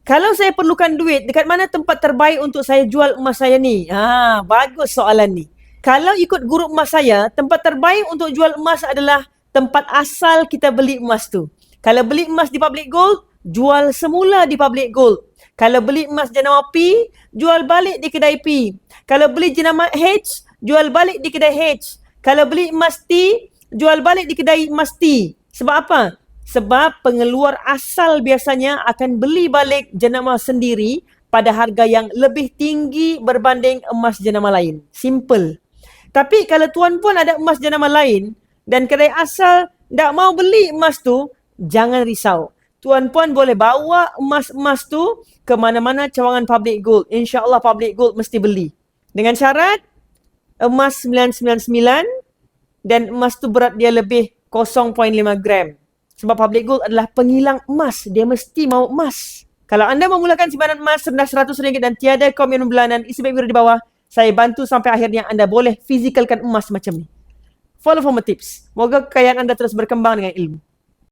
Kalau saya perlukan duit, dekat mana tempat terbaik untuk saya jual emas saya ni? Bagus soalan ni. Kalau ikut guru emas saya, tempat terbaik untuk jual emas adalah tempat asal kita beli emas tu. Kalau beli emas di Public Gold, jual semula di Public Gold. Kalau beli emas jenama P, jual balik di kedai P. Kalau beli jenama H, jual balik di kedai H. Kalau beli emas T, jual balik di kedai emas T. Sebab apa? Sebab pengeluar asal biasanya akan beli balik jenama sendiri pada harga yang lebih tinggi berbanding emas jenama lain. Simple. Tapi kalau tuan puan ada emas jenama lain dan kedai asal tak mau beli emas tu, jangan risau. Tuan puan boleh bawa emas-emas tu ke mana-mana cawangan Public Gold. InsyaAllah Public Gold mesti beli. Dengan syarat emas 999 dan emas tu berat dia lebih 0.5 gram. Sebab Public Gold adalah penghilang emas. Dia mesti mau emas. Kalau anda memulakan simpanan emas rendah RM100 dan tiada komitmen bulanan, isi baik di bawah. Saya bantu sampai akhirnya anda boleh fizikalkan emas macam ni. Follow for more tips. Moga kekayaan anda terus berkembang dengan ilmu.